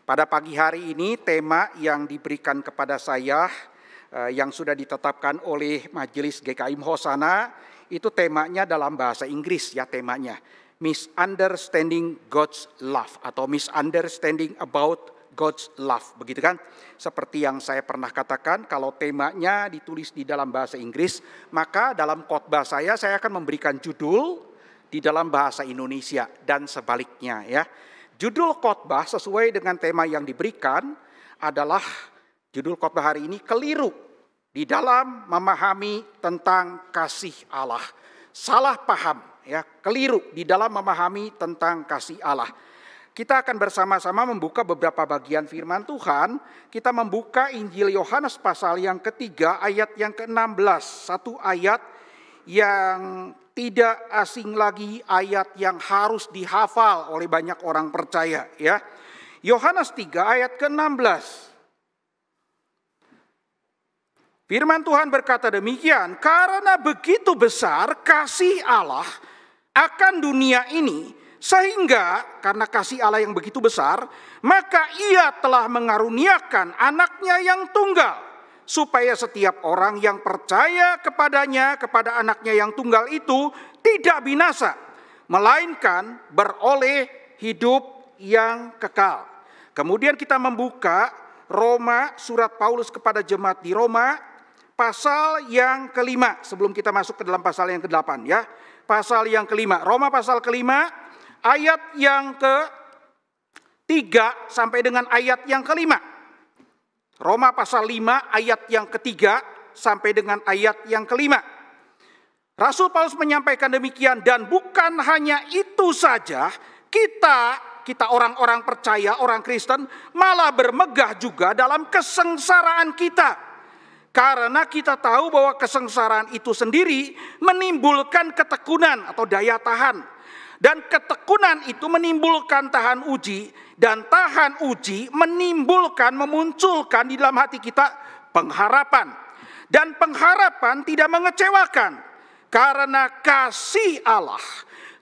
Pada pagi hari ini tema yang diberikan kepada saya yang sudah ditetapkan oleh Majelis GKI Hosana itu temanya dalam bahasa Inggris ya, temanya Misunderstanding God's Love atau Misunderstanding About God's Love, begitu kan? Seperti yang saya pernah katakan, kalau temanya ditulis di dalam bahasa Inggris, maka dalam khotbah saya akan memberikan judul di dalam bahasa Indonesia dan sebaliknya ya. Judul khotbah sesuai dengan tema yang diberikan adalah judul khotbah hari ini, keliru di dalam memahami tentang kasih Allah. Salah paham ya, keliru di dalam memahami tentang kasih Allah. Kita akan bersama-sama membuka beberapa bagian firman Tuhan. Kita membuka Injil Yohanes pasal yang ketiga ayat yang ke-16. Satu ayat yang tidak asing lagi, ayat yang harus dihafal oleh banyak orang percaya ya. Yohanes 3 ayat ke-16. Firman Tuhan berkata demikian, karena begitu besar kasih Allah akan dunia ini, sehingga karena kasih Allah yang begitu besar, maka Ia telah mengaruniakan anaknya yang tunggal, supaya setiap orang yang percaya kepadanya, kepada anaknya yang tunggal itu, tidak binasa, melainkan beroleh hidup yang kekal. Kemudian kita membuka Roma, surat Paulus kepada jemaat di Roma, pasal yang kelima, sebelum kita masuk ke dalam pasal yang ke-8 ya. Pasal yang kelima, Roma pasal kelima, ayat yang ke-3 sampai dengan ayat yang kelima. Roma pasal 5 ayat yang ketiga sampai dengan ayat yang kelima. Rasul Paulus menyampaikan demikian, dan bukan hanya itu saja, kita orang-orang percaya, orang Kristen malah bermegah juga dalam kesengsaraan kita. Karena kita tahu bahwa kesengsaraan itu sendiri menimbulkan ketekunan atau daya tahan. Dan ketekunan itu menimbulkan tahan uji, dan tahan uji memunculkan di dalam hati kita pengharapan. Dan pengharapan tidak mengecewakan, karena kasih Allah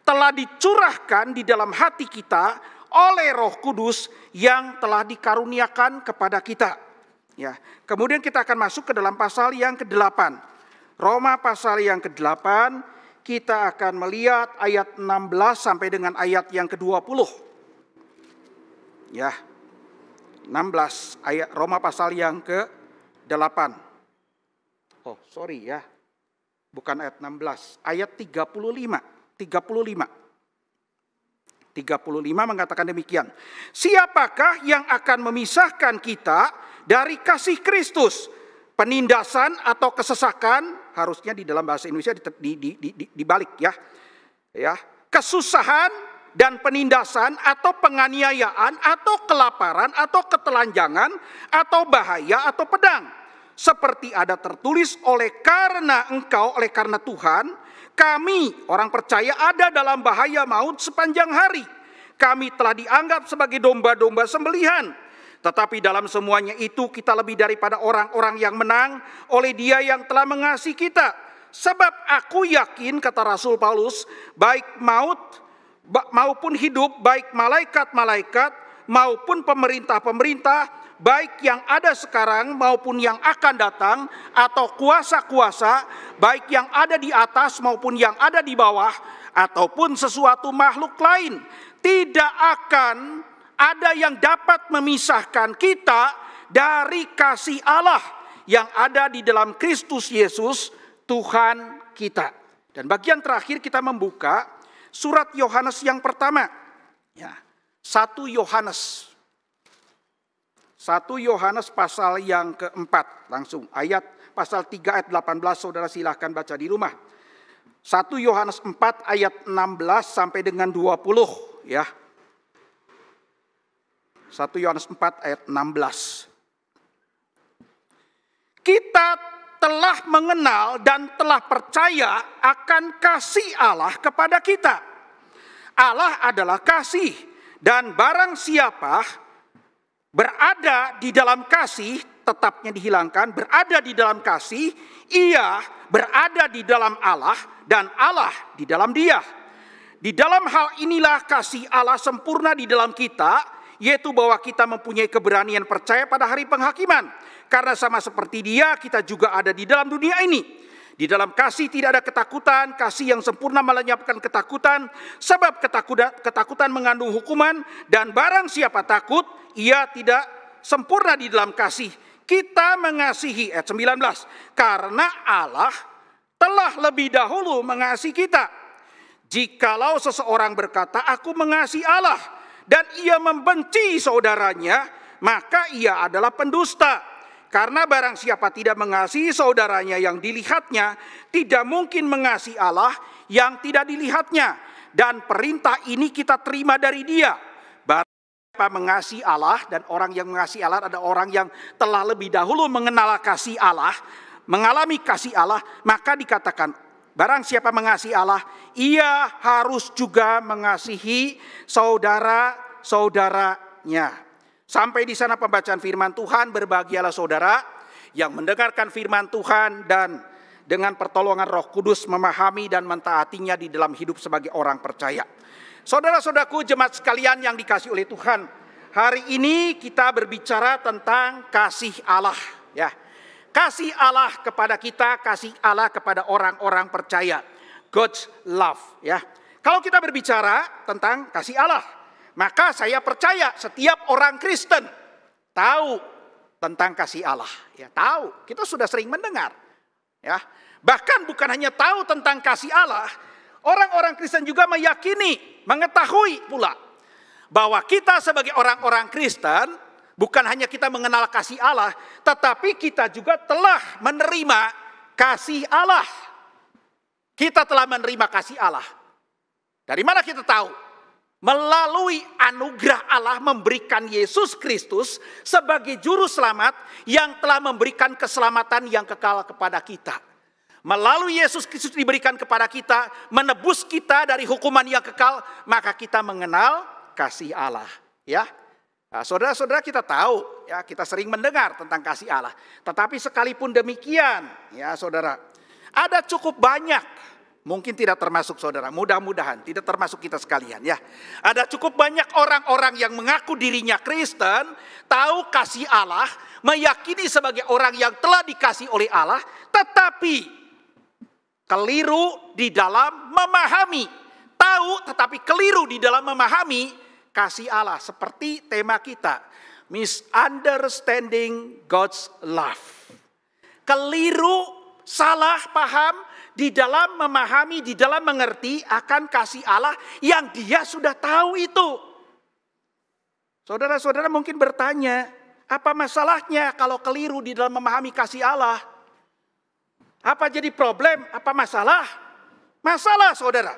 telah dicurahkan di dalam hati kita oleh Roh Kudus yang telah dikaruniakan kepada kita. Ya, kemudian kita akan masuk ke dalam pasal yang ke-8. Roma pasal yang ke-8. Kita akan melihat ayat 16 sampai dengan ayat yang ke-20. Ya. 16 ayat Roma pasal yang ke-8. Oh, sorry ya. Bukan ayat 16, ayat 35. 35 mengatakan demikian. Siapakah yang akan memisahkan kita dari kasih Kristus? Penindasan atau kesesakan, harusnya di dalam bahasa Indonesia dibalik ya. Ya, kesusahan dan penindasan atau penganiayaan atau kelaparan atau ketelanjangan atau bahaya atau pedang. Seperti ada tertulis, oleh karena Tuhan, kami orang percaya ada dalam bahaya maut sepanjang hari. Kami telah dianggap sebagai domba-domba sembelihan. Tetapi dalam semuanya itu kita lebih daripada orang-orang yang menang oleh Dia yang telah mengasihi kita. Sebab aku yakin, kata Rasul Paulus, baik maut maupun hidup, baik malaikat-malaikat maupun pemerintah-pemerintah, baik yang ada sekarang maupun yang akan datang, atau kuasa-kuasa, baik yang ada di atas maupun yang ada di bawah, ataupun sesuatu makhluk lain, tidak akan ada yang dapat memisahkan kita dari kasih Allah yang ada di dalam Kristus Yesus Tuhan kita. Dan bagian terakhir kita membuka surat Yohanes yang pertama. Ya, 1 Yohanes pasal yang keempat. Langsung pasal 3 ayat 18, saudara silahkan baca di rumah. 1 Yohanes 4 ayat 16 sampai dengan 20 ya. 1 Yohanes 4 ayat 16. Kita telah mengenal dan telah percaya akan kasih Allah kepada kita. Allah adalah kasih, dan barang siapa berada di dalam kasih, tetapnya dihilangkan, berada di dalam kasih, ia berada di dalam Allah dan Allah di dalam dia. Di dalam hal inilah kasih Allah sempurna di dalam kita, yaitu bahwa kita mempunyai keberanian percaya pada hari penghakiman. Karena sama seperti Dia, kita juga ada di dalam dunia ini. Di dalam kasih tidak ada ketakutan, kasih yang sempurna melenyapkan ketakutan, sebab ketakutan mengandung hukuman, dan barang siapa takut, ia tidak sempurna di dalam kasih. Kita mengasihi, ayat 19, karena Allah telah lebih dahulu mengasihi kita. Jikalau seseorang berkata, aku mengasihi Allah, dan ia membenci saudaranya, maka ia adalah pendusta. Karena barang siapa tidak mengasihi saudaranya yang dilihatnya, tidak mungkin mengasihi Allah yang tidak dilihatnya. Dan perintah ini kita terima dari Dia. Barang siapa mengasihi Allah, dan orang yang mengasihi Allah adalah orang yang telah lebih dahulu mengenal kasih Allah, mengalami kasih Allah, maka dikatakan, barang siapa mengasihi Allah, ia harus juga mengasihi saudara-saudaranya. Sampai di sana pembacaan firman Tuhan. Berbahagialah saudara yang mendengarkan firman Tuhan dan dengan pertolongan Roh Kudus memahami dan mentaatinya di dalam hidup sebagai orang percaya. Saudara-saudaraku jemaat sekalian yang dikasihi oleh Tuhan, hari ini kita berbicara tentang kasih Allah, ya. Kasih Allah kepada kita, kasih Allah kepada orang-orang percaya. God's love, ya. Kalau kita berbicara tentang kasih Allah, maka saya percaya setiap orang Kristen tahu tentang kasih Allah. Ya, tahu, kita sudah sering mendengar. Ya, bahkan bukan hanya tahu tentang kasih Allah, orang-orang Kristen juga meyakini, mengetahui pula bahwa kita sebagai orang-orang Kristen bukan hanya kita mengenal kasih Allah, tetapi kita juga telah menerima kasih Allah. Kita telah menerima kasih Allah. Dari mana kita tahu? Melalui anugerah Allah memberikan Yesus Kristus sebagai juru selamat yang telah memberikan keselamatan yang kekal kepada kita. Melalui Yesus Kristus diberikan kepada kita, menebus kita dari hukuman yang kekal, maka kita mengenal kasih Allah. Ya, nah, saudara-saudara kita tahu, ya kita sering mendengar tentang kasih Allah. Tetapi sekalipun demikian, ya saudara, ada cukup banyak. Mungkin tidak termasuk saudara, mudah-mudahan tidak termasuk kita sekalian ya. Ada cukup banyak orang-orang yang mengaku dirinya Kristen, tahu kasih Allah, meyakini sebagai orang yang telah dikasih oleh Allah, tetapi keliru di dalam memahami. Tahu tetapi keliru di dalam memahami kasih Allah. Seperti tema kita, misunderstanding God's love. Keliru, salah paham di dalam memahami, di dalam mengerti akan kasih Allah yang Dia sudah tahu itu. Saudara-saudara mungkin bertanya, apa masalahnya kalau keliru di dalam memahami kasih Allah? Apa jadi problem? Apa masalah? Masalah saudara.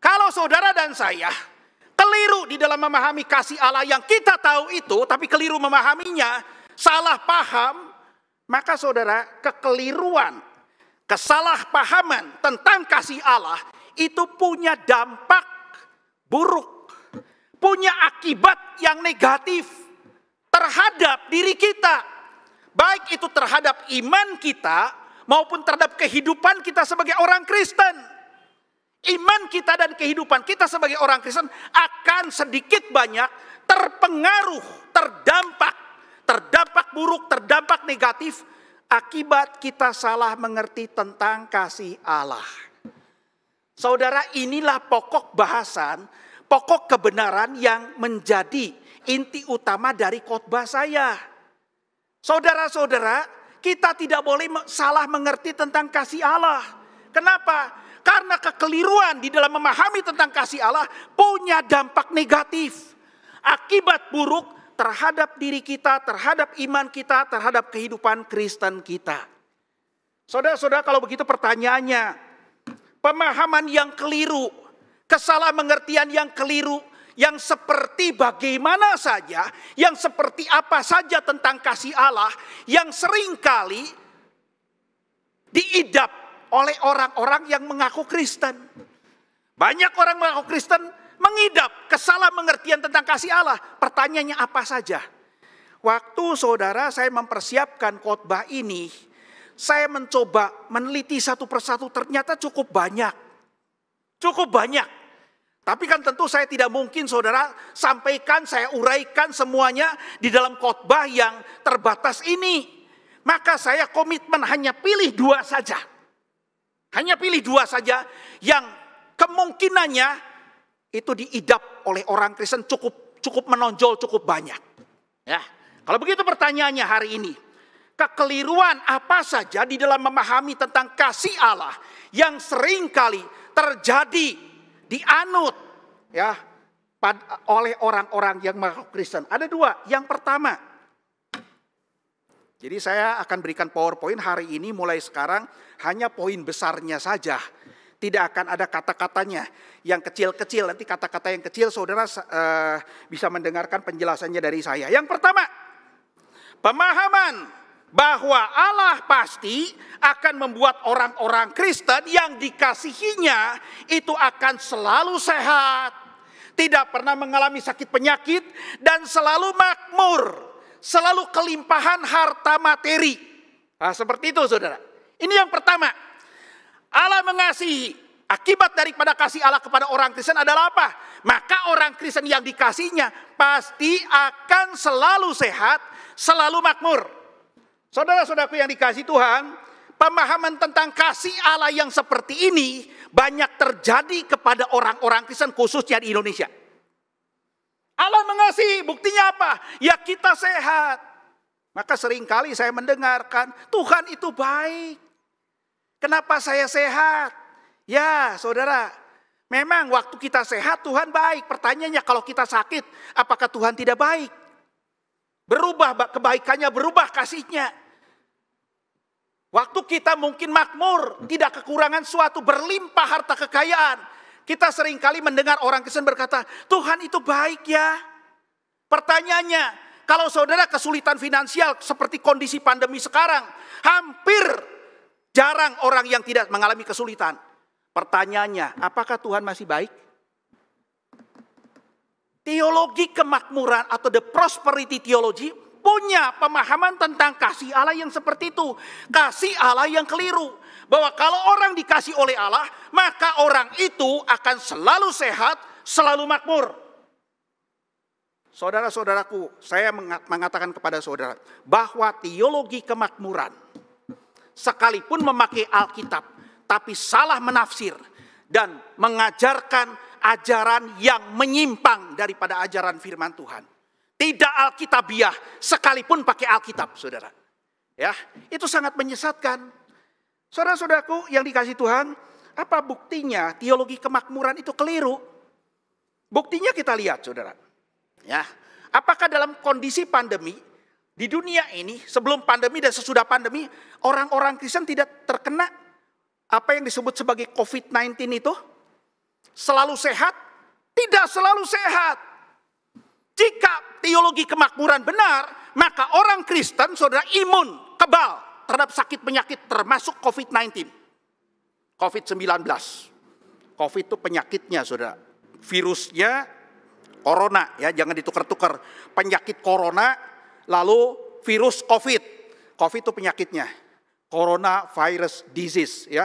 Kalau saudara dan saya keliru di dalam memahami kasih Allah yang kita tahu itu, tapi keliru memahaminya, salah paham, maka saudara, kekeliruan, kesalahpahaman tentang kasih Allah itu punya dampak buruk, punya akibat yang negatif terhadap diri kita, baik itu terhadap iman kita maupun terhadap kehidupan kita sebagai orang Kristen. Iman kita dan kehidupan kita sebagai orang Kristen akan sedikit banyak terpengaruh, terdampak buruk, terdampak negatif akibat kita salah mengerti tentang kasih Allah. Saudara, inilah pokok bahasan, pokok kebenaran yang menjadi inti utama dari khotbah saya. Saudara-saudara, kita tidak boleh salah mengerti tentang kasih Allah. Kenapa? Karena kekeliruan di dalam memahami tentang kasih Allah punya dampak negatif. Akibat buruk terhadap diri kita, terhadap iman kita, terhadap kehidupan Kristen kita. Saudara-saudara, kalau begitu pertanyaannya, pemahaman yang keliru, kesalahan pengertian yang keliru, yang seperti bagaimana saja, yang seperti apa saja tentang kasih Allah, yang seringkali diidap oleh orang-orang yang mengaku Kristen. Banyak orang mengaku Kristen mengidap kesalahan pengertian tentang kasih Allah. Pertanyaannya apa saja? Waktu saudara saya mempersiapkan khotbah ini, saya mencoba meneliti satu persatu, ternyata cukup banyak. Cukup banyak. Tapi kan tentu saya tidak mungkin saudara sampaikan, saya uraikan semuanya di dalam khotbah yang terbatas ini. Maka saya komitmen hanya pilih 2 saja. Hanya pilih 2 saja yang kemungkinannya itu diidap oleh orang Kristen cukup menonjol, cukup banyak. Ya, kalau begitu pertanyaannya hari ini, kekeliruan apa saja di dalam memahami tentang kasih Allah yang seringkali terjadi dianut ya oleh orang-orang yang mengaku Kristen? Ada 2. Yang pertama, jadi saya akan berikan PowerPoint hari ini mulai sekarang hanya poin besarnya saja. Tidak akan ada kata-katanya yang kecil-kecil. Nanti kata-kata yang kecil saudara bisa mendengarkan penjelasannya dari saya. Yang pertama, pemahaman bahwa Allah pasti akan membuat orang-orang Kristen yang dikasihinya itu akan selalu sehat, tidak pernah mengalami sakit penyakit, dan selalu makmur, selalu kelimpahan harta materi. Nah, seperti itu saudara. Ini yang pertama. Allah mengasihi. Akibat daripada kasih Allah kepada orang Kristen adalah apa? Maka orang Kristen yang dikasihinya pasti akan selalu sehat, selalu makmur. Saudara-saudaraku yang dikasihi Tuhan, pemahaman tentang kasih Allah yang seperti ini banyak terjadi kepada orang-orang Kristen khususnya di Indonesia. Allah mengasihi, buktinya apa? Ya kita sehat. Maka seringkali saya mendengarkan, Tuhan itu baik. Kenapa saya sehat? Ya saudara, memang waktu kita sehat Tuhan baik. Pertanyaannya kalau kita sakit, apakah Tuhan tidak baik? Berubah kebaikannya, berubah kasihnya. Waktu kita mungkin makmur, tidak kekurangan suatu, berlimpah harta kekayaan. Kita seringkali mendengar orang Kristen berkata, Tuhan itu baik ya. Pertanyaannya, kalau saudara kesulitan finansial seperti kondisi pandemi sekarang, hampir jarang orang yang tidak mengalami kesulitan. Pertanyaannya, apakah Tuhan masih baik? Teologi kemakmuran atau the prosperity theology punya pemahaman tentang kasih Allah yang seperti itu. Kasih Allah yang keliru. Bahwa kalau orang dikasih oleh Allah, maka orang itu akan selalu sehat, selalu makmur. Saudara-saudaraku, saya mengatakan kepada saudara, bahwa teologi kemakmuran, sekalipun memakai Alkitab, tapi salah menafsir dan mengajarkan ajaran yang menyimpang daripada ajaran firman Tuhan. Tidak alkitabiah, sekalipun pakai Alkitab, saudara. Ya, itu sangat menyesatkan. Saudara-saudaraku yang dikasihi Tuhan, apa buktinya teologi kemakmuran itu keliru? Buktinya kita lihat, saudara. Ya, apakah dalam kondisi pandemi di dunia ini, sebelum pandemi dan sesudah pandemi, orang-orang Kristen tidak terkena apa yang disebut sebagai COVID-19 itu? Selalu sehat? Tidak selalu sehat. Jika teologi kemakmuran benar, maka orang Kristen, saudara, imun, kebal terhadap sakit penyakit termasuk COVID-19. COVID-19. COVID itu penyakitnya, saudara. Virusnya corona, ya jangan ditukar-tukar. Penyakit corona, lalu virus COVID. COVID itu penyakitnya. Corona virus disease, ya,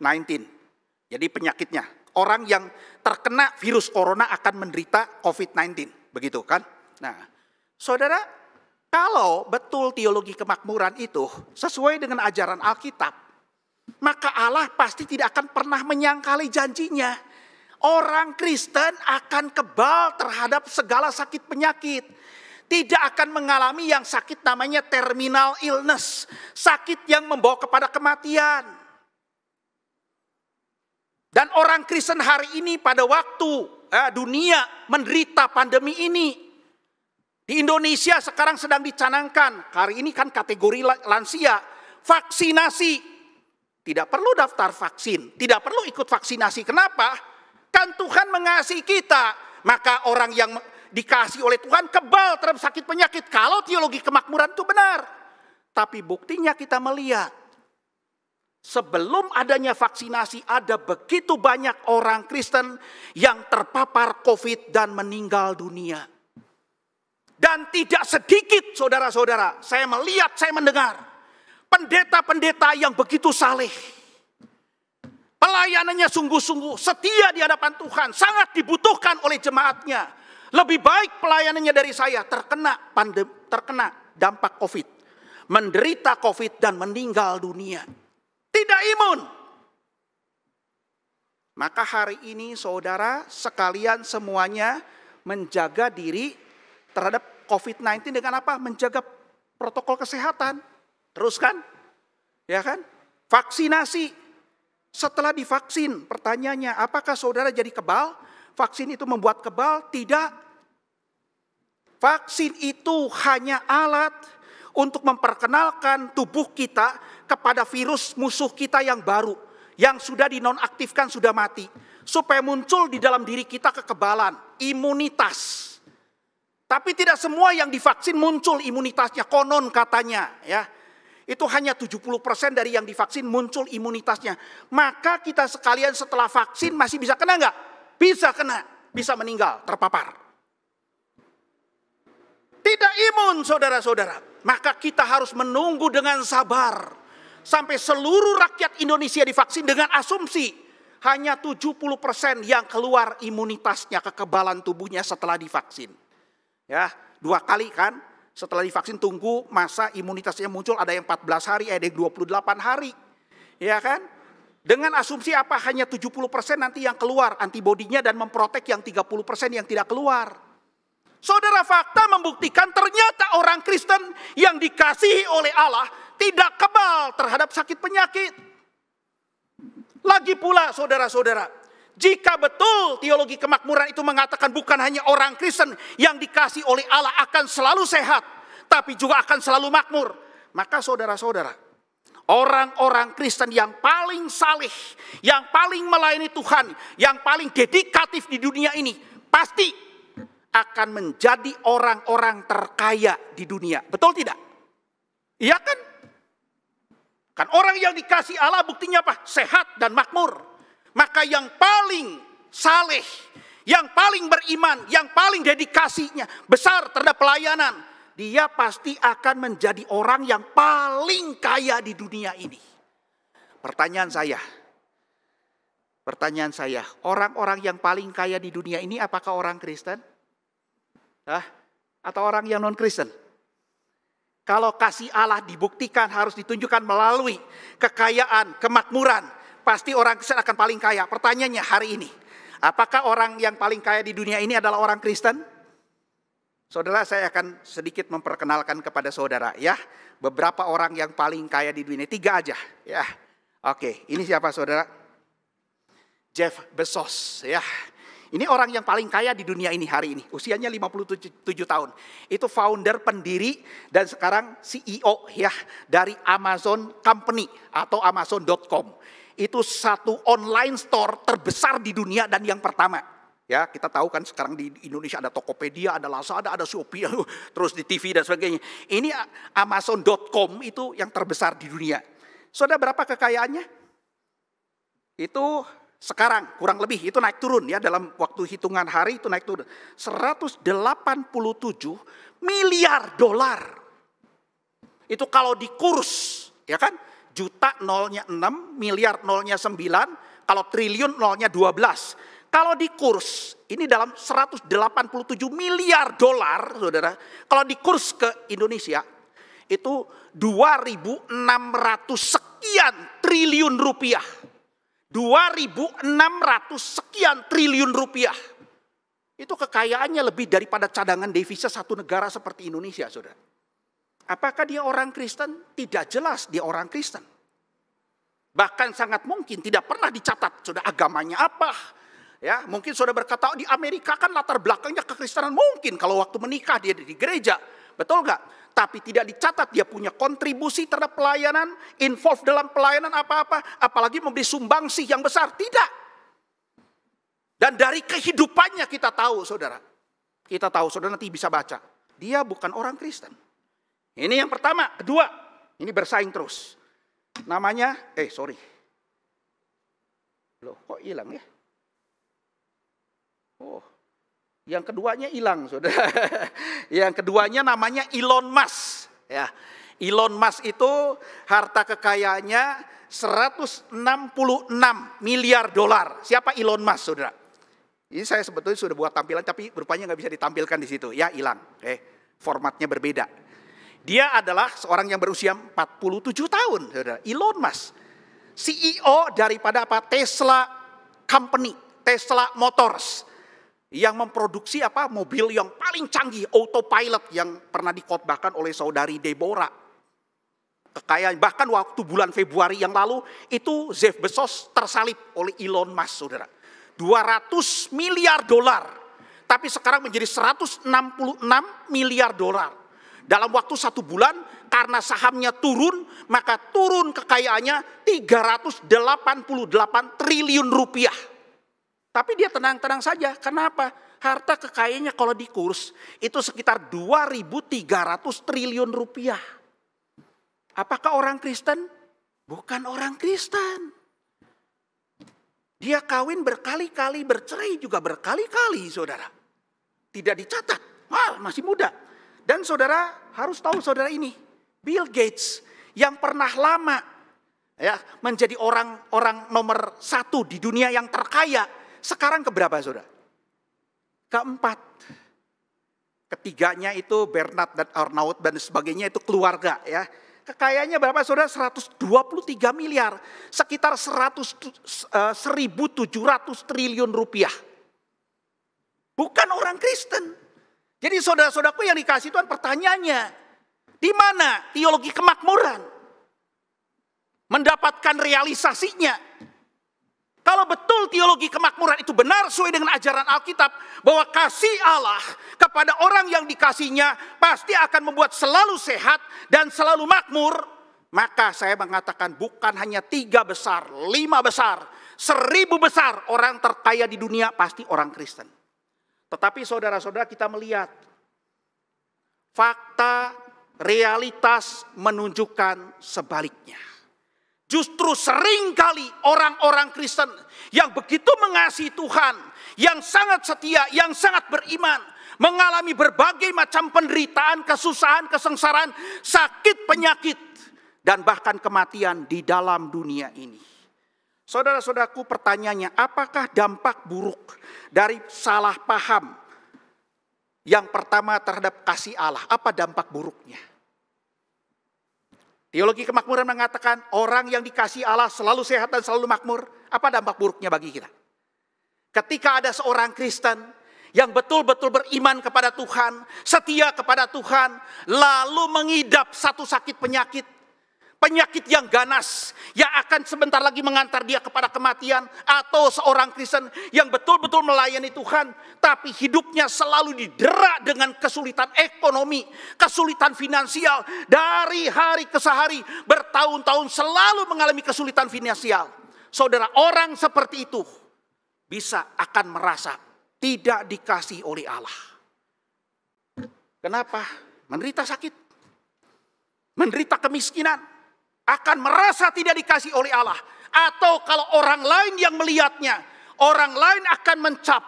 19. Jadi penyakitnya. Orang yang terkena virus corona akan menderita COVID-19. Begitu kan? Nah, saudara, kalau betul teologi kemakmuran itu sesuai dengan ajaran Alkitab, maka Allah pasti tidak akan pernah menyangkali janjinya. Orang Kristen akan kebal terhadap segala sakit penyakit. Tidak akan mengalami yang sakit namanya terminal illness. Sakit yang membawa kepada kematian. Dan orang Kristen hari ini pada waktu dunia menderita pandemi ini. Di Indonesia sekarang sedang dicanangkan. Hari ini kan kategori lansia. Vaksinasi. Tidak perlu daftar vaksin. Tidak perlu ikut vaksinasi. Kenapa? Kan Tuhan mengasihi kita. Maka orang yang dikasih oleh Tuhan kebal terhadap sakit penyakit. Kalau teologi kemakmuran itu benar. Tapi buktinya kita melihat. Sebelum adanya vaksinasi ada begitu banyak orang Kristen yang terpapar COVID dan meninggal dunia. Dan tidak sedikit saudara-saudara, saya melihat, saya mendengar. Pendeta-pendeta yang begitu saleh. pelayanannya sungguh-sungguh setia di hadapan Tuhan, sangat dibutuhkan oleh jemaatnya. Lebih baik pelayanannya dari saya terkena dampak COVID, menderita COVID dan meninggal dunia. Tidak imun. Maka hari ini saudara sekalian semuanya menjaga diri terhadap COVID-19 dengan apa? Menjaga protokol kesehatan. Terus kan? Ya kan? Vaksinasi. Setelah divaksin, pertanyaannya apakah saudara jadi kebal? Vaksin itu membuat kebal? Tidak. Vaksin itu hanya alat untuk memperkenalkan tubuh kita kepada virus musuh kita yang baru. Yang sudah dinonaktifkan, sudah mati. Supaya muncul di dalam diri kita kekebalan, imunitas. Tapi tidak semua yang divaksin muncul imunitasnya, konon katanya. Ya, itu hanya 70% dari yang divaksin muncul imunitasnya. Maka kita sekalian setelah vaksin masih bisa kena nggak? Bisa kena, bisa meninggal, terpapar. Tidak imun saudara-saudara. Maka kita harus menunggu dengan sabar. Sampai seluruh rakyat Indonesia divaksin dengan asumsi hanya 70% yang keluar imunitasnya, kekebalan tubuhnya setelah divaksin. Ya, 2 kali kan setelah divaksin tunggu masa imunitasnya muncul, ada yang 14 hari, ada yang 28 hari. Ya kan? Dengan asumsi apa? Hanya 70% nanti yang keluar antibodinya dan memprotek yang 30% yang tidak keluar. Saudara, fakta membuktikan ternyata orang Kristen yang dikasihi oleh Allah tidak kebal terhadap sakit penyakit. Lagi pula saudara-saudara, jika betul teologi kemakmuran itu mengatakan bukan hanya orang Kristen yang dikasihi oleh Allah akan selalu sehat, tapi juga akan selalu makmur. Maka saudara-saudara, orang-orang Kristen yang paling saleh, yang paling melayani Tuhan, yang paling dedikatif di dunia ini, pasti akan menjadi orang-orang terkaya di dunia. Betul tidak? Iya kan? Kan orang yang dikasih Allah buktinya apa? Sehat dan makmur. Maka yang paling saleh, yang paling beriman, yang paling dedikasinya besar terhadap pelayanan, dia pasti akan menjadi orang yang paling kaya di dunia ini. Pertanyaan saya, orang-orang yang paling kaya di dunia ini apakah orang Kristen? Atau orang yang non-Kristen? Kalau kasih Allah dibuktikan harus ditunjukkan melalui kekayaan, kemakmuran, pasti orang Kristen akan paling kaya. Pertanyaannya hari ini, apakah orang yang paling kaya di dunia ini adalah orang Kristen? Saudara, saya akan sedikit memperkenalkan kepada saudara ya, beberapa orang yang paling kaya di dunia, 3 aja ya. Oke, ini siapa saudara? Jeff Bezos ya. Ini orang yang paling kaya di dunia ini hari ini. Usianya 57 tahun. Itu founder, pendiri, dan sekarang CEO ya dari Amazon Company atau Amazon.com. Itu satu online store terbesar di dunia dan yang pertama. Ya, kita tahu kan sekarang di Indonesia ada Tokopedia, ada Lazada, ada Shopee, terus di TV dan sebagainya. Ini Amazon.com itu yang terbesar di dunia. Saudara, berapa kekayaannya? Itu sekarang kurang lebih itu naik turun ya, dalam waktu hitungan hari itu naik turun 187 miliar dolar. Itu kalau dikurs ya kan, juta nolnya 6, miliar nolnya 9, kalau triliun nolnya 12. Kalau dikurs ini dalam 187 miliar dolar saudara, kalau dikurs ke Indonesia itu 2.600 sekian triliun rupiah. 2.600 sekian triliun rupiah. Itu kekayaannya lebih daripada cadangan devisa satu negara seperti Indonesia, saudara. Apakah dia orang Kristen? Tidak jelas dia orang Kristen. Bahkan sangat mungkin tidak pernah dicatat, saudara, agamanya apa. Ya, mungkin saudara berkata, di Amerika kan latar belakangnya kekristenan. Mungkin kalau waktu menikah dia di gereja. Betul nggak? Tapi tidak dicatat dia punya kontribusi terhadap pelayanan, involved dalam pelayanan apa-apa, apalagi memberi sumbangsih yang besar. Tidak. Dan dari kehidupannya kita tahu, saudara. Kita tahu, saudara nanti bisa baca. Dia bukan orang Kristen. Ini yang pertama. Kedua, ini bersaing terus. Namanya, Loh, kok hilang ya? Oh. Yang keduanya hilang, saudara. Yang keduanya namanya Elon Musk. Ya, Elon Musk itu harta kekayaannya $166 miliar. Siapa Elon Musk, saudara? Ini saya sebetulnya sudah buat tampilan, tapi rupanya nggak bisa ditampilkan di situ. Ya, hilang. Formatnya berbeda. Dia adalah seorang yang berusia 47 tahun, saudara. Elon Musk, CEO daripada Tesla Company, Tesla Motors, yang memproduksi mobil yang paling canggih, autopilot, yang pernah dikhotbahkan oleh saudari Deborah. Kekayaan, bahkan waktu bulan Februari yang lalu itu Jeff Bezos tersalib oleh Elon Musk, saudara. $200 miliar. Tapi sekarang menjadi $166 miliar. Dalam waktu 1 bulan, karena sahamnya turun, maka turun kekayaannya 388 triliun rupiah. Tapi dia tenang-tenang saja. Kenapa? Harta kekayaannya kalau dikurs itu sekitar 2.300 triliun rupiah. Apakah orang Kristen? Bukan orang Kristen. Dia kawin berkali-kali, bercerai juga berkali-kali, saudara. Tidak dicatat. Masih muda. Dan saudara harus tahu, saudara, ini Bill Gates yang pernah lama menjadi orang nomor 1 di dunia yang terkaya. Sekarang keberapa, saudara? Keempat. Ketiganya itu Bernard dan Arnault dan sebagainya, itu keluarga, ya. Kekayaannya berapa, saudara? 123 miliar. Sekitar 1.700 triliun rupiah. Bukan orang Kristen. Jadi saudara-saudaraku yang dikasih Tuhan, pertanyaannya, di mana teologi kemakmuran? Mendapatkan realisasinya. Kalau betul teologi kemakmuran itu benar sesuai dengan ajaran Alkitab, bahwa kasih Allah kepada orang yang dikasihnya pasti akan membuat selalu sehat dan selalu makmur, maka saya mengatakan bukan hanya 3 besar, 5 besar, 1000 besar orang terkaya di dunia pasti orang Kristen. Tetapi saudara-saudara, kita melihat fakta, realitas menunjukkan sebaliknya. Justru seringkali orang-orang Kristen yang begitu mengasihi Tuhan, yang sangat setia, yang sangat beriman, mengalami berbagai macam penderitaan, kesusahan, kesengsaraan, sakit, penyakit, dan bahkan kematian di dalam dunia ini. Saudara-saudaraku, pertanyaannya, apakah dampak buruk dari salah paham yang pertama terhadap kasih Allah? Apa dampak buruknya? Teologi kemakmuran mengatakan orang yang dikasihi Allah selalu sehat dan selalu makmur. Apa dampak buruknya bagi kita? Ketika ada seorang Kristen yang betul-betul beriman kepada Tuhan, setia kepada Tuhan, lalu mengidap satu sakit penyakit yang ganas, yang akan sebentar lagi mengantar dia kepada kematian, atau seorang Kristen yang betul-betul melayani Tuhan, tapi hidupnya selalu didera dengan kesulitan ekonomi, kesulitan finansial, dari hari ke hari, bertahun-tahun selalu mengalami kesulitan finansial. Saudara, orang seperti itu bisa akan merasa tidak dikasih oleh Allah. Kenapa? Menderita sakit, menderita kemiskinan, akan merasa tidak dikasih oleh Allah. Atau kalau orang lain yang melihatnya, orang lain akan mencap,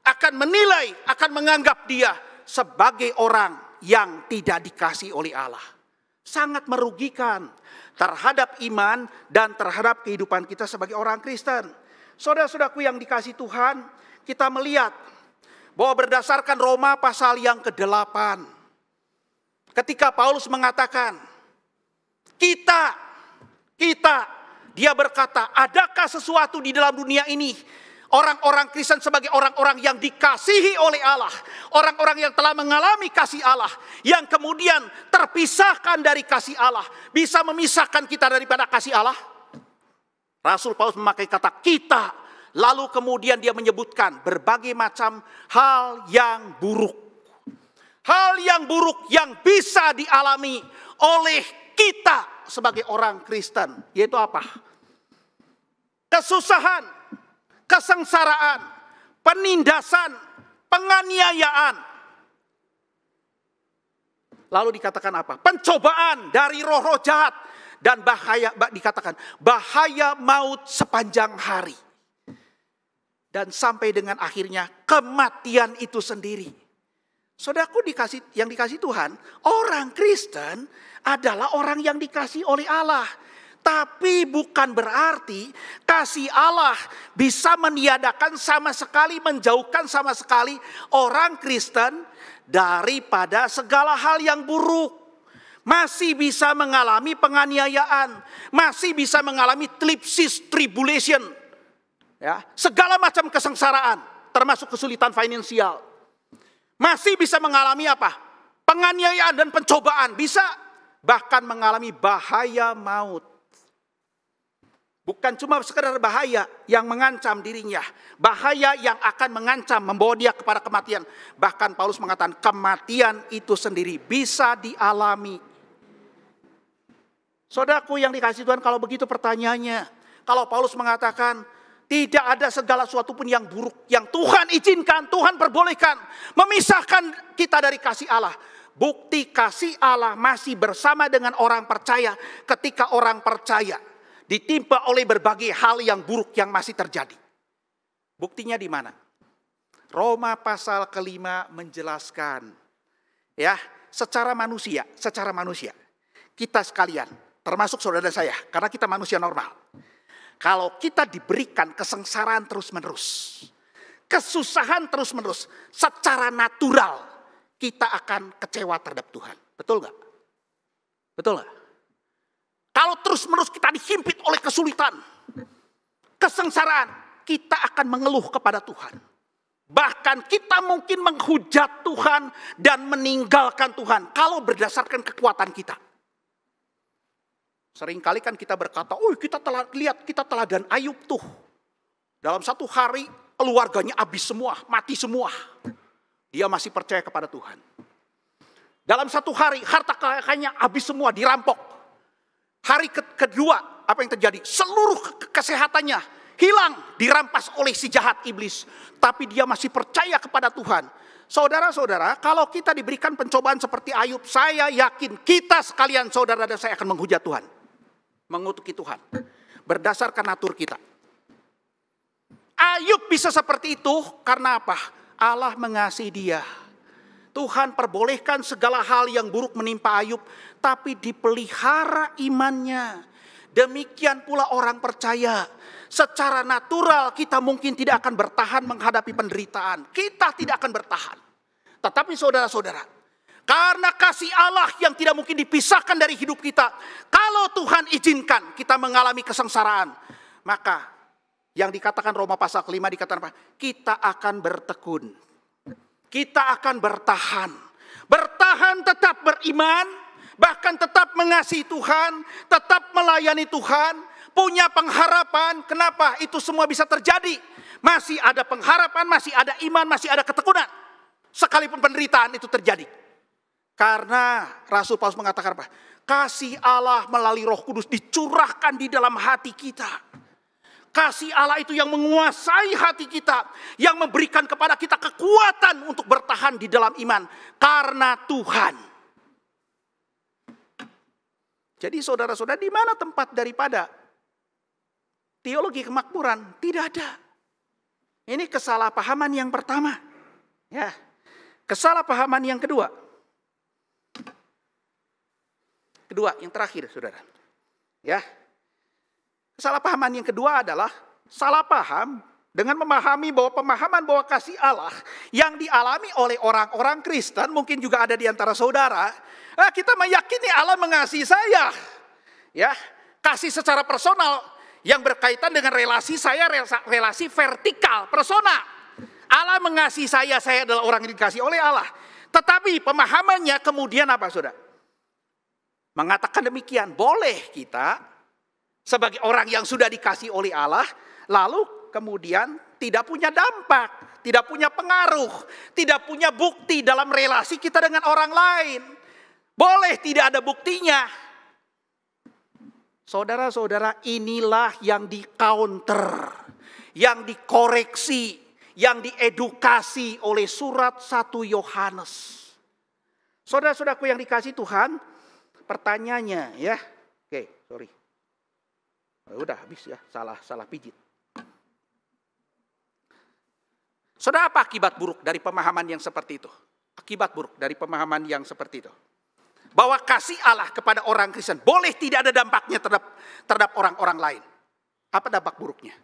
akan menilai, akan menganggap dia sebagai orang yang tidak dikasih oleh Allah. Sangat merugikan terhadap iman dan terhadap kehidupan kita sebagai orang Kristen. Saudara-saudaraku yang dikasih Tuhan, kita melihat bahwa berdasarkan Roma pasal yang ke-8, ketika Paulus mengatakan, dia berkata, adakah sesuatu di dalam dunia ini, orang-orang Kristen sebagai orang-orang yang dikasihi oleh Allah, orang-orang yang telah mengalami kasih Allah, yang kemudian terpisahkan dari kasih Allah, bisa memisahkan kita daripada kasih Allah? Rasul Paulus memakai kata kita, lalu kemudian dia menyebutkan berbagai macam hal yang buruk. Hal yang buruk yang bisa dialami oleh kita sebagai orang Kristen, yaitu apa? Kesusahan, kesengsaraan, penindasan, penganiayaan. Lalu dikatakan apa? Pencobaan dari roh-roh jahat dan bahaya, dikatakan bahaya maut sepanjang hari. Dan sampai dengan akhirnya kematian itu sendiri. Saudaraku yang dikasih Tuhan, orang Kristen adalah orang yang dikasih oleh Allah. Tapi bukan berarti kasih Allah bisa meniadakan sama sekali, menjauhkan sama sekali orang Kristen daripada segala hal yang buruk. Masih bisa mengalami penganiayaan, masih bisa mengalami tribulation, ya, segala macam kesengsaraan, termasuk kesulitan finansial. Masih bisa mengalami apa? Penganiayaan dan pencobaan, bisa bahkan mengalami bahaya maut. Bukan cuma sekedar bahaya yang mengancam dirinya, bahaya yang akan mengancam, membawa dia kepada kematian. Bahkan Paulus mengatakan kematian itu sendiri bisa dialami. Saudaraku yang dikasihi Tuhan, kalau begitu pertanyaannya, kalau Paulus mengatakan tidak ada segala sesuatu pun yang buruk yang Tuhan izinkan, Tuhan perbolehkan, memisahkan kita dari kasih Allah. Bukti kasih Allah masih bersama dengan orang percaya ketika orang percaya ditimpa oleh berbagai hal yang buruk yang masih terjadi. Buktinya di mana? Roma pasal ke-5 menjelaskan, ya, secara manusia, kita sekalian, termasuk saudara saya, karena kita manusia normal. Kalau kita diberikan kesengsaraan terus-menerus, kesusahan terus-menerus, secara natural kita akan kecewa terhadap Tuhan. Betul nggak? Betul nggak? Kalau terus-menerus kita dihimpit oleh kesulitan, kesengsaraan, kita akan mengeluh kepada Tuhan. Bahkan kita mungkin menghujat Tuhan dan meninggalkan Tuhan kalau berdasarkan kekuatan kita. Seringkali kan kita berkata, oh kita telah lihat, kita teladan Ayub tuh. Dalam satu hari keluarganya habis semua, mati semua. Dia masih percaya kepada Tuhan. Dalam satu hari harta kekayaannya habis semua, dirampok. Hari kedua apa yang terjadi? Seluruh kesehatannya hilang, dirampas oleh si jahat iblis. Tapi dia masih percaya kepada Tuhan. Saudara-saudara, kalau kita diberikan pencobaan seperti Ayub, saya yakin kita sekalian saudara dan saya akan menghujat Tuhan. Mengutuki Tuhan. Berdasarkan natur kita. Ayub bisa seperti itu karena apa? Allah mengasihi dia. Tuhan perbolehkan segala hal yang buruk menimpa Ayub, tapi dipelihara imannya. Demikian pula orang percaya. Secara natural kita mungkin tidak akan bertahan menghadapi penderitaan. Kita tidak akan bertahan. Tetapi saudara-saudara, karena kasih Allah yang tidak mungkin dipisahkan dari hidup kita, kalau Tuhan izinkan kita mengalami kesengsaraan, maka yang dikatakan Roma pasal ke-5 dikatakan apa? Kita akan bertekun. Kita akan bertahan. Bertahan tetap beriman, bahkan tetap mengasihi Tuhan, tetap melayani Tuhan, punya pengharapan. Kenapa itu semua bisa terjadi? Masih ada pengharapan, masih ada iman, masih ada ketekunan. Sekalipun penderitaan itu terjadi. Karena Rasul Paulus mengatakan apa? Kasih Allah melalui Roh Kudus dicurahkan di dalam hati kita. Kasih Allah itu yang menguasai hati kita, yang memberikan kepada kita kekuatan untuk bertahan di dalam iman karena Tuhan. Jadi saudara-saudara, di mana tempat daripada teologi kemakmuran? Tidak ada. Ini kesalahpahaman yang pertama. Ya. Kesalahpahaman yang kedua. Kedua, yang terakhir, saudara. Ya. Kesalahpahaman yang kedua adalah salah paham dengan memahami bahwa pemahaman bahwa kasih Allah yang dialami oleh orang-orang Kristen, mungkin juga ada di antara saudara, kita meyakini Allah mengasihi saya. Ya, kasih secara personal yang berkaitan dengan relasi saya, relasi vertikal, personal. Allah mengasihi saya adalah orang yang dikasihi oleh Allah. Tetapi pemahamannya kemudian apa, saudara? Mengatakan demikian, boleh kita sebagai orang yang sudah dikasihi oleh Allah, lalu kemudian tidak punya dampak, tidak punya pengaruh, tidak punya bukti dalam relasi kita dengan orang lain. Boleh tidak ada buktinya. Saudara-saudara, inilah yang di-counter, yang dikoreksi, yang diedukasi oleh surat 1 Yohanes. Saudara-saudaraku yang dikasihi Tuhan, pertanyaannya ya. Oke, sorry. Udah habis ya, salah pijit. Saudara, apa akibat buruk dari pemahaman yang seperti itu? Akibat buruk dari pemahaman yang seperti itu. bahwa kasih Allah kepada orang Kristen boleh tidak ada dampaknya terhadap orang-orang lain. Apa dampak buruknya?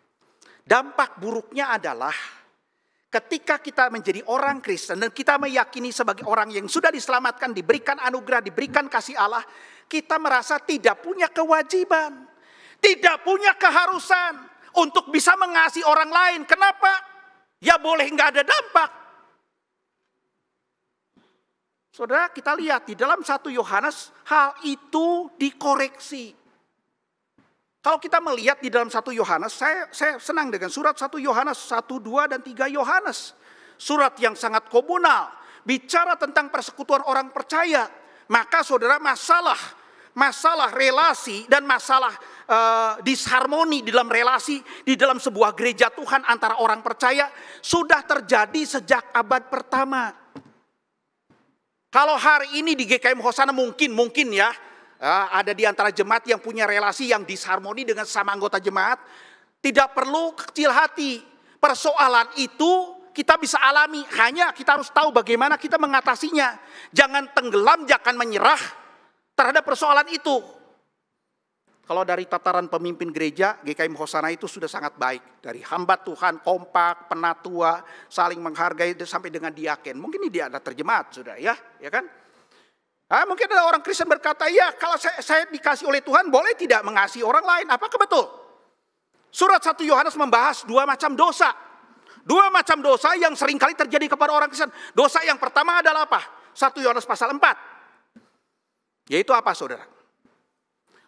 Dampak buruknya adalah ketika kita menjadi orang Kristen dan kita meyakini sebagai orang yang sudah diselamatkan, diberikan anugerah, diberikan kasih Allah, kita merasa tidak punya kewajiban, tidak punya keharusan untuk bisa mengasihi orang lain. Kenapa? Ya boleh nggak ada dampak. Saudara, kita lihat di dalam 1 Yohanes hal itu dikoreksi. Kalau kita melihat di dalam 1 Yohanes, saya senang dengan surat 1 Yohanes 1, 2, dan 3 Yohanes. Surat yang sangat komunal, bicara tentang persekutuan orang percaya. Maka saudara, masalah relasi dan masalah disharmoni di dalam relasi di dalam sebuah gereja Tuhan antara orang percaya sudah terjadi sejak abad pertama. Kalau hari ini di GKM Hosana mungkin ya ada di antara jemaat yang punya relasi yang disharmoni dengan sesama anggota jemaat, tidak perlu kecil hati. Persoalan itu kita bisa alami, hanya kita harus tahu bagaimana kita mengatasinya. Jangan tenggelam, jangan menyerah terhadap persoalan itu. Kalau dari tataran pemimpin gereja, GKM Hosana itu sudah sangat baik. Dari hamba Tuhan, kompak, penatua, saling menghargai, sampai dengan diaken. Mungkin ini dia ada terjemahat sudah ya kan? Mungkin ada orang Kristen berkata, ya kalau saya dikasih oleh Tuhan, boleh tidak mengasihi orang lain. Apakah betul? Surat 1 Yohanes membahas 2 macam dosa. 2 macam dosa yang seringkali terjadi kepada orang Kristen. Dosa yang pertama adalah apa? 1 Yohanes pasal 4. Yaitu apa saudara?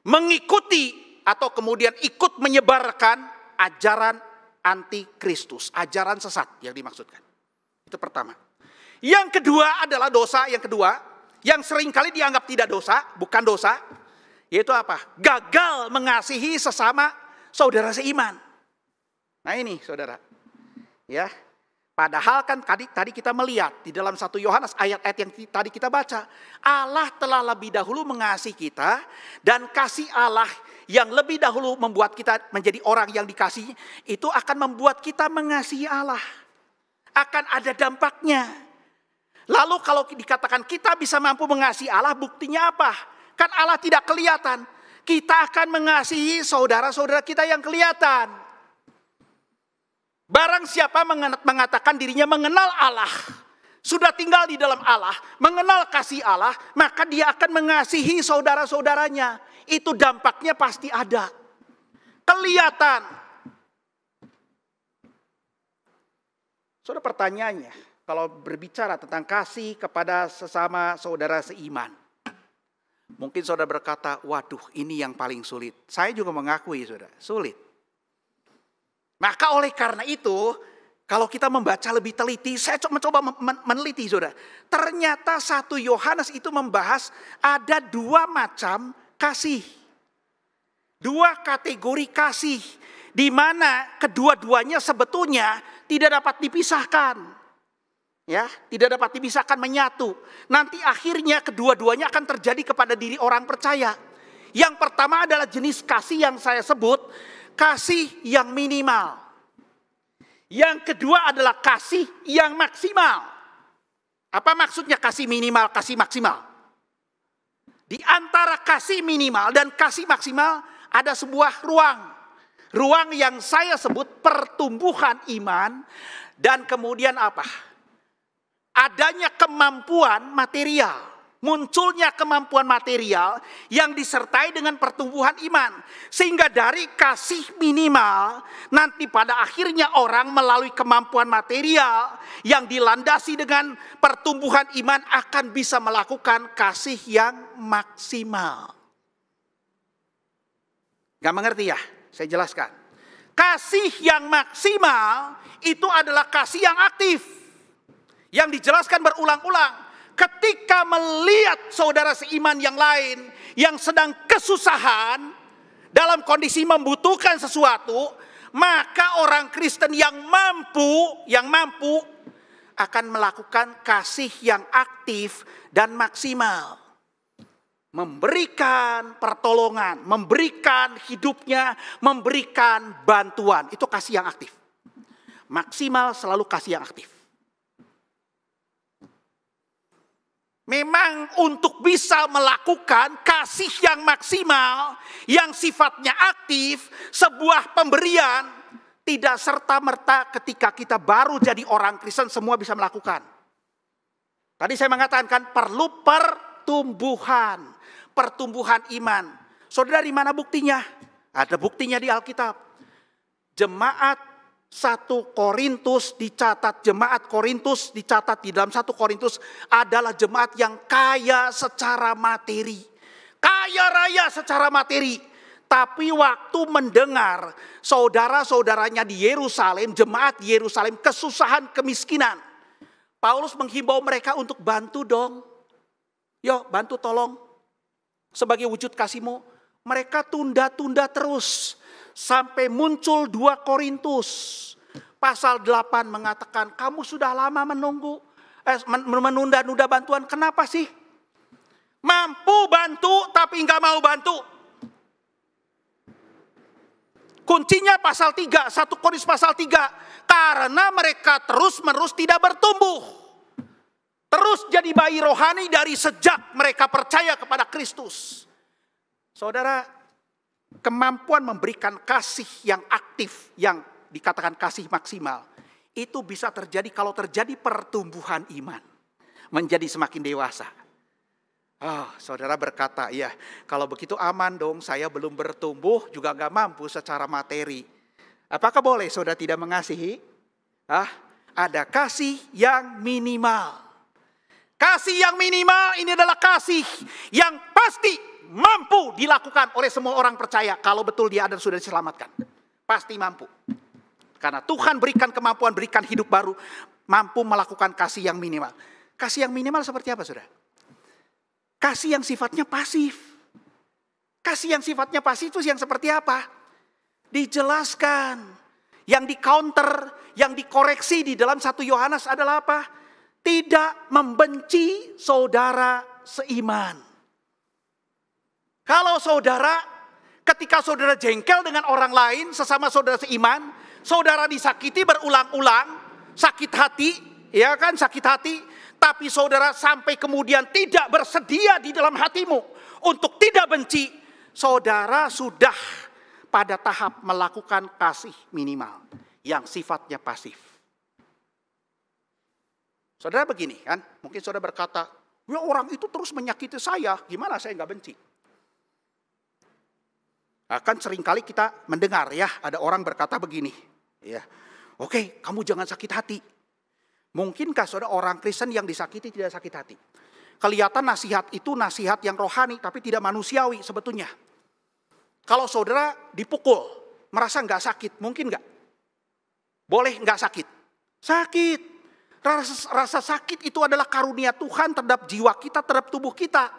Mengikuti atau kemudian ikut menyebarkan ajaran antikristus, ajaran sesat yang dimaksudkan. Itu pertama. Yang kedua adalah dosa yang kedua, yang seringkali dianggap tidak dosa, bukan dosa, yaitu apa? Gagal mengasihi sesama saudara seiman. Nah ini saudara, ya. Padahal kan tadi kita melihat di dalam 1 Yohanes ayat-ayat yang tadi kita baca. Allah telah lebih dahulu mengasihi kita. Dan kasih Allah yang lebih dahulu membuat kita menjadi orang yang dikasihi. Itu akan membuat kita mengasihi Allah. Akan ada dampaknya. Lalu kalau dikatakan kita bisa mampu mengasihi Allah, buktinya apa? Kan Allah tidak kelihatan. Kita akan mengasihi saudara-saudara kita yang kelihatan. Barang siapa mengatakan dirinya mengenal Allah, sudah tinggal di dalam Allah, mengenal kasih Allah, maka dia akan mengasihi saudara-saudaranya. Itu dampaknya pasti ada. Kelihatan. Saudara, pertanyaannya, kalau berbicara tentang kasih kepada sesama saudara seiman, mungkin saudara berkata, waduh ini yang paling sulit. Saya juga mengakui saudara, sulit. Maka oleh karena itu, kalau kita membaca lebih teliti, saya mencoba meneliti saudara. Ternyata 1 Yohanes itu membahas ada 2 macam kasih. 2 kategori kasih. Di mana kedua-duanya sebetulnya tidak dapat dipisahkan. Ya, tidak dapat dipisahkan, menyatu. Nanti akhirnya kedua-duanya akan terjadi kepada diri orang percaya. Yang pertama adalah jenis kasih yang saya sebut kasih yang minimal. Yang kedua adalah kasih yang maksimal. Apa maksudnya kasih minimal, kasih maksimal? Di antara kasih minimal dan kasih maksimal ada sebuah ruang. Ruang yang saya sebut pertumbuhan iman dan kemudian apa? Adanya kemampuan material. Munculnya kemampuan material yang disertai dengan pertumbuhan iman. Sehingga dari kasih minimal, nanti pada akhirnya orang melalui kemampuan material yang dilandasi dengan pertumbuhan iman akan bisa melakukan kasih yang maksimal. Gak mengerti ya? Saya jelaskan. Kasih yang maksimal itu adalah kasih yang aktif. Yang dijelaskan berulang-ulang. Ketika melihat saudara seiman yang lain yang sedang kesusahan dalam kondisi membutuhkan sesuatu, maka orang Kristen yang mampu akan melakukan kasih yang aktif dan maksimal. Memberikan pertolongan, memberikan hidupnya, memberikan bantuan. Itu kasih yang aktif. Maksimal selalu kasih yang aktif. Memang untuk bisa melakukan kasih yang maksimal, yang sifatnya aktif, sebuah pemberian, tidak serta-merta ketika kita baru jadi orang Kristen semua bisa melakukan. Tadi saya mengatakan perlu pertumbuhan iman. Saudara, di mana buktinya? Ada buktinya di Alkitab. Jemaat 1 Korintus dicatat, jemaat Korintus dicatat di dalam 1 Korintus adalah jemaat yang kaya secara materi. Kaya raya secara materi. Tapi waktu mendengar saudara-saudaranya di Yerusalem, jemaat di Yerusalem kesusahan, kemiskinan, Paulus menghimbau mereka untuk bantu dong. Yo, bantu tolong. Sebagai wujud kasihmu, mereka tunda-tunda terus. Sampai muncul 2 Korintus pasal 8 mengatakan kamu sudah lama menunda-nunda bantuan. Kenapa sih? Mampu bantu tapi nggak mau bantu. Kuncinya pasal 3, 1 Korintus pasal 3. Karena mereka terus-menerus tidak bertumbuh. Terus jadi bayi rohani dari sejak mereka percaya kepada Kristus. Saudara, kemampuan memberikan kasih yang aktif, yang dikatakan kasih maksimal, itu bisa terjadi kalau terjadi pertumbuhan iman, menjadi semakin dewasa. Oh, saudara berkata, ya kalau begitu aman dong, saya belum bertumbuh juga gak mampu secara materi. Apakah boleh saudara tidak mengasihi? Ada kasih yang minimal. Kasih yang minimal ini adalah kasih yang pasti mampu dilakukan oleh semua orang percaya. Kalau betul dia ada sudah diselamatkan. Pasti mampu. Karena Tuhan berikan kemampuan, berikan hidup baru. Mampu melakukan kasih yang minimal. Kasih yang minimal seperti apa saudara? Kasih yang sifatnya pasif. Kasih yang sifatnya pasif itu yang seperti apa? Dijelaskan. Yang di counter, yang dikoreksi di dalam 1 Yohanes adalah apa? Tidak membenci saudara seiman. Kalau saudara, ketika saudara jengkel dengan orang lain, sesama saudara seiman, saudara disakiti berulang-ulang, sakit hati, ya kan, sakit hati, tapi saudara sampai kemudian tidak bersedia di dalam hatimu untuk tidak benci, saudara sudah pada tahap melakukan kasih minimal yang sifatnya pasif. Saudara begini kan, mungkin saudara berkata, ya orang itu terus menyakiti saya, gimana saya nggak benci? Kan seringkali kita mendengar ya, ada orang berkata begini, ya, oke, kamu jangan sakit hati. Mungkinkah saudara orang Kristen yang disakiti tidak sakit hati? Kelihatan nasihat itu nasihat yang rohani, tapi tidak manusiawi sebetulnya. Kalau saudara dipukul, merasa nggak sakit, mungkin nggak? Boleh nggak sakit? Sakit. Rasa sakit itu adalah karunia Tuhan terhadap jiwa kita, terhadap tubuh kita.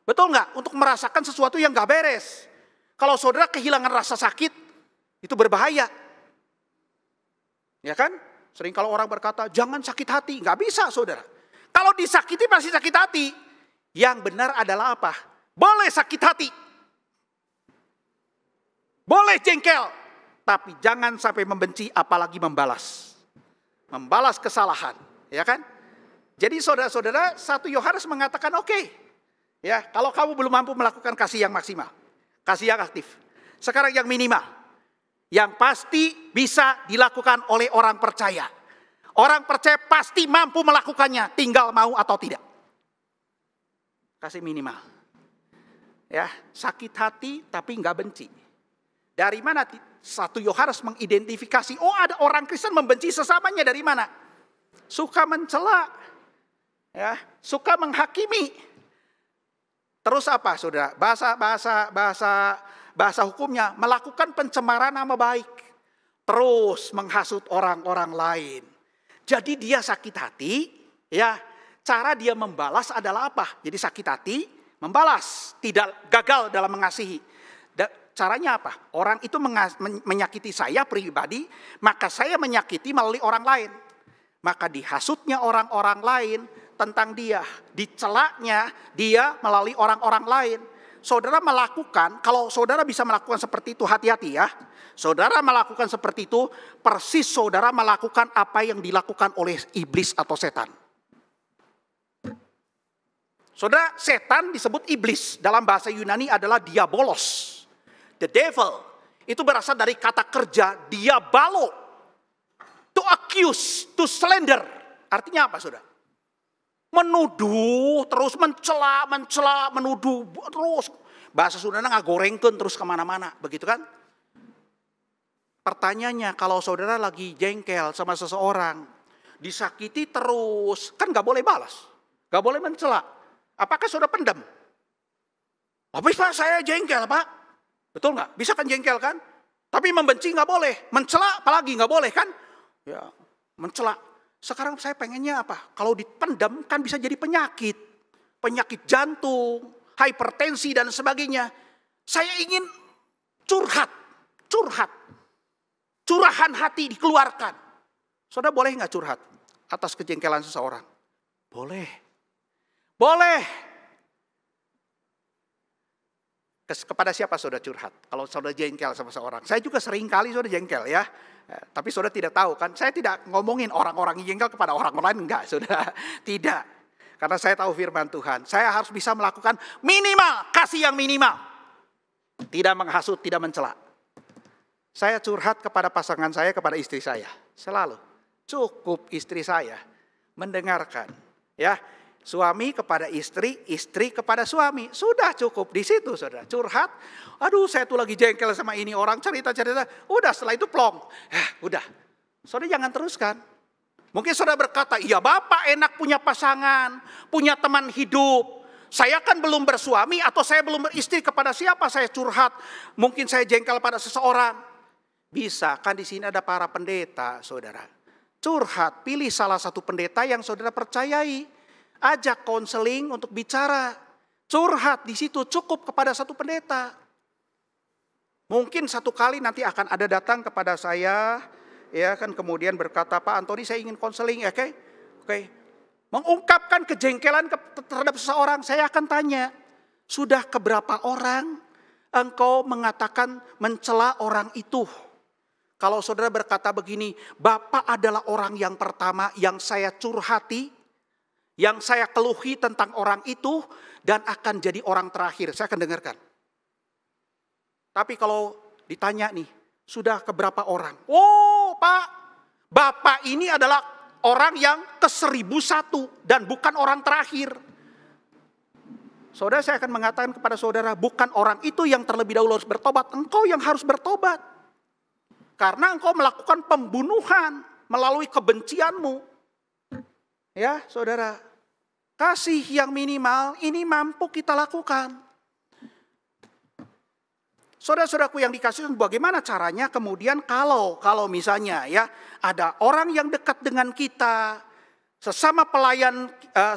Betul nggak? Untuk merasakan sesuatu yang nggak beres. Kalau saudara kehilangan rasa sakit, itu berbahaya. Ya kan? Sering kalau orang berkata, jangan sakit hati. Nggak bisa saudara. Kalau disakiti masih sakit hati. Yang benar adalah apa? Boleh sakit hati. Boleh jengkel. Tapi jangan sampai membenci apalagi membalas. Membalas kesalahan. Ya kan? Jadi saudara-saudara, 1 Yohanes mengatakan oke. Ya, kalau kamu belum mampu melakukan kasih yang maksimal. Kasih yang aktif. Sekarang yang minimal. Yang pasti bisa dilakukan oleh orang percaya. Orang percaya pasti mampu melakukannya. Tinggal mau atau tidak. Kasih minimal. Ya, sakit hati tapi nggak benci. Dari mana 1 Yohanes mengidentifikasi, oh ada orang Kristen membenci sesamanya dari mana? Suka mencela. Ya, suka menghakimi. Terus apa saudara? Bahasa hukumnya melakukan pencemaran nama baik. Terus menghasut orang-orang lain. Jadi dia sakit hati, ya. Cara dia membalas adalah apa? Jadi sakit hati, membalas, tidak gagal dalam mengasihi. Caranya apa? Orang itu menyakiti saya pribadi, maka saya menyakiti melalui orang lain. Maka dihasutnya orang-orang lain tentang dia, dicelaknya dia melalui orang-orang lain. Saudara melakukan, kalau saudara bisa melakukan seperti itu, hati-hati ya. Saudara melakukan seperti itu, persis saudara melakukan apa yang dilakukan oleh iblis atau setan. Saudara, setan disebut iblis. Dalam bahasa Yunani adalah diabolos. The devil. Itu berasal dari kata kerja diabalo. To accuse, to slander. Artinya apa, saudara? Menuduh, terus mencela, menuduh, terus. Bahasa Sundana ngagorengkeun terus kemana-mana. Begitu kan? Pertanyaannya, kalau saudara lagi jengkel sama seseorang, disakiti terus, kan gak boleh balas. Gak boleh mencela. Apakah saudara pendam? Habis Pak, saya jengkel Pak. Betul gak? Bisa kan jengkel kan? Tapi membenci gak boleh. Mencela apalagi gak boleh kan? Ya, mencela. Sekarang saya pengennya apa? Kalau dipendam kan bisa jadi penyakit. Penyakit jantung, hipertensi dan sebagainya. Saya ingin curhat. Curahan hati dikeluarkan. Saudara boleh gak curhat atas kejengkelan seseorang? Boleh. Kepada siapa saudara curhat? Kalau saudara jengkel sama seseorang. Saya juga sering kali saudara jengkel ya. Tapi saudara tidak tahu kan. Saya tidak ngomongin orang-orang yang jengkel kepada orang lain. Enggak saudara. Tidak. Karena saya tahu firman Tuhan. Saya harus bisa melakukan minimal. Kasih yang minimal. Tidak menghasut, tidak mencela. Saya curhat kepada pasangan saya, kepada istri saya. Selalu. Cukup istri saya mendengarkan. Ya, suami kepada istri, istri kepada suami. Sudah cukup di situ saudara. Curhat. Aduh saya tuh lagi jengkel sama ini orang, cerita-cerita. Udah setelah itu plong. Udah. Saudara jangan teruskan. Mungkin saudara berkata, iya Bapak enak punya pasangan, punya teman hidup. Saya kan belum bersuami atau saya belum beristri, kepada siapa saya curhat. Mungkin saya jengkel pada seseorang. Bisa, kan di sini ada para pendeta, saudara. Curhat, pilih salah satu pendeta yang saudara percayai. Ajak konseling untuk bicara. Curhat di situ cukup kepada satu pendeta. Mungkin satu kali nanti akan ada datang kepada saya, ya kan kemudian berkata, Pak Antoni saya ingin konseling, ya oke. Mengungkapkan kejengkelan terhadap seseorang, saya akan tanya, sudah keberapa orang engkau mengatakan mencela orang itu? Kalau saudara berkata begini, Bapak adalah orang yang pertama yang saya curhati, yang saya keluhi tentang orang itu, dan akan jadi orang terakhir. Saya akan dengarkan. Tapi kalau ditanya nih, sudah keberapa orang? Oh Pak, Bapak ini adalah orang yang ke-1001 dan bukan orang terakhir. Saudara, saya akan mengatakan kepada saudara, bukan orang itu yang terlebih dahulu harus bertobat. Engkau yang harus bertobat. Karena engkau melakukan pembunuhan melalui kebencianmu. Ya saudara, kasih yang minimal ini mampu kita lakukan. Saudara-saudaraku yang dikasih, bagaimana caranya kemudian kalau misalnya ya ada orang yang dekat dengan kita, sesama pelayan,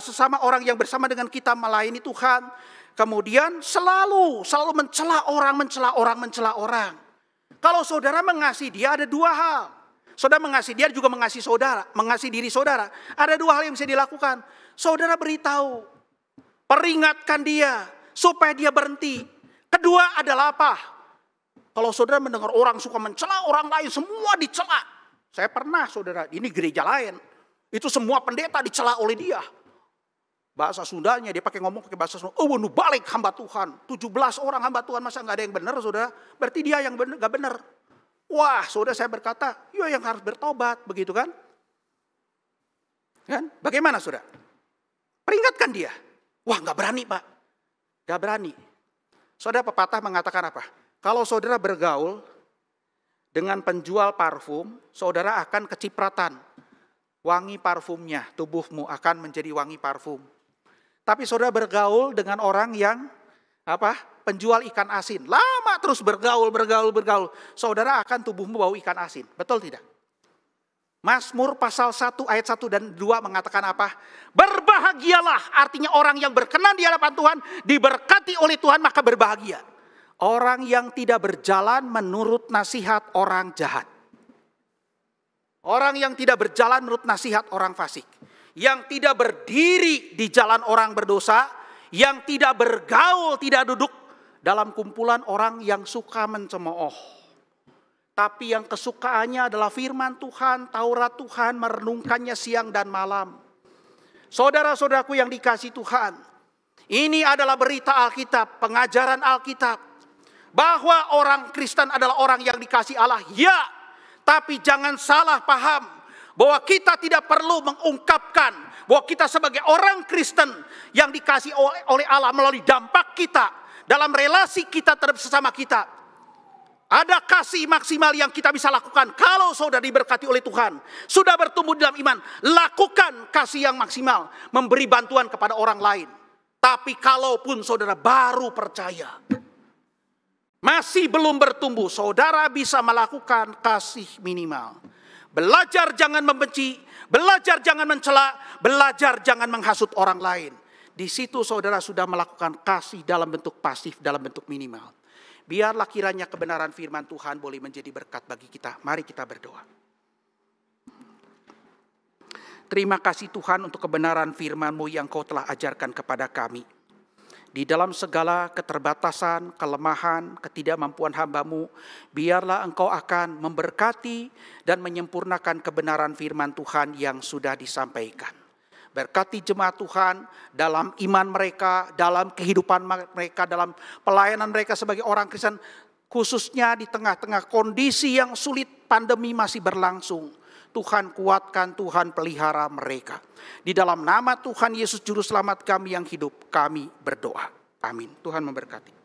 sesama orang yang bersama dengan kita melayani Tuhan, kemudian selalu mencela orang. Kalau saudara mengasihi dia ada dua hal. Saudara mengasihi dia juga mengasihi saudara, mengasihi diri saudara. Ada dua hal yang bisa dilakukan. Saudara beritahu, peringatkan dia supaya dia berhenti. Kedua adalah apa? Kalau saudara mendengar orang suka mencela orang lain, semua dicela. Saya pernah saudara, ini gereja lain. Itu semua pendeta dicela oleh dia. Bahasa Sundanya dia pakai bahasa Sunda. Oh, nu balik hamba Tuhan. 17 orang hamba Tuhan, masa nggak ada yang benar, saudara? Berarti dia yang benar, nggak benar. Wah, saudara saya berkata, yo yang harus bertobat, begitu kan? Kan? Bagaimana saudara? Peringatkan dia. Wah, nggak berani Pak, nggak berani. Saudara, pepatah mengatakan apa? Kalau saudara bergaul dengan penjual parfum, saudara akan kecipratan. Wangi parfumnya, tubuhmu akan menjadi wangi parfum. Tapi saudara bergaul dengan orang yang penjual ikan asin. Lama terus bergaul. Saudara akan tubuhmu bau ikan asin. Betul tidak? Mazmur pasal 1 ayat 1 dan 2 mengatakan apa? Berbahagialah, artinya orang yang berkenan di hadapan Tuhan, diberkati oleh Tuhan maka berbahagia. Orang yang tidak berjalan menurut nasihat orang jahat. Orang yang tidak berjalan menurut nasihat orang fasik. Yang tidak berdiri di jalan orang berdosa. Yang tidak bergaul, tidak duduk dalam kumpulan orang yang suka mencemooh. Tapi yang kesukaannya adalah firman Tuhan, Taurat Tuhan, merenungkannya siang dan malam. Saudara-saudaraku yang dikasihi Tuhan, Ini adalah berita Alkitab, pengajaran Alkitab. Bahwa orang Kristen adalah orang yang dikasihi Allah, ya. Tapi jangan salah paham bahwa kita tidak perlu mengungkapkan bahwa kita sebagai orang Kristen yang dikasihi oleh Allah melalui dampak kita dalam relasi kita terhadap sesama kita. Ada kasih maksimal yang kita bisa lakukan. Kalau saudara diberkati oleh Tuhan, sudah bertumbuh dalam iman, lakukan kasih yang maksimal, memberi bantuan kepada orang lain. Tapi kalaupun saudara baru percaya, masih belum bertumbuh, saudara bisa melakukan kasih minimal. Belajar jangan membenci, belajar jangan mencela, belajar jangan menghasut orang lain. Di situ saudara sudah melakukan kasih dalam bentuk pasif, dalam bentuk minimal. Biarlah kiranya kebenaran firman Tuhan boleh menjadi berkat bagi kita. Mari kita berdoa. Terima kasih Tuhan untuk kebenaran firman-Mu yang Kau telah ajarkan kepada kami. Di dalam segala keterbatasan, kelemahan, ketidakmampuan hamba-Mu, biarlah Engkau akan memberkati dan menyempurnakan kebenaran firman Tuhan yang sudah disampaikan. Berkati jemaat Tuhan dalam iman mereka, dalam kehidupan mereka, dalam pelayanan mereka sebagai orang Kristen, khususnya di tengah-tengah kondisi yang sulit, pandemi masih berlangsung. Tuhan kuatkan, Tuhan pelihara mereka. Di dalam nama Tuhan Yesus Juru Selamat kami yang hidup, kami berdoa. Amin. Tuhan memberkati.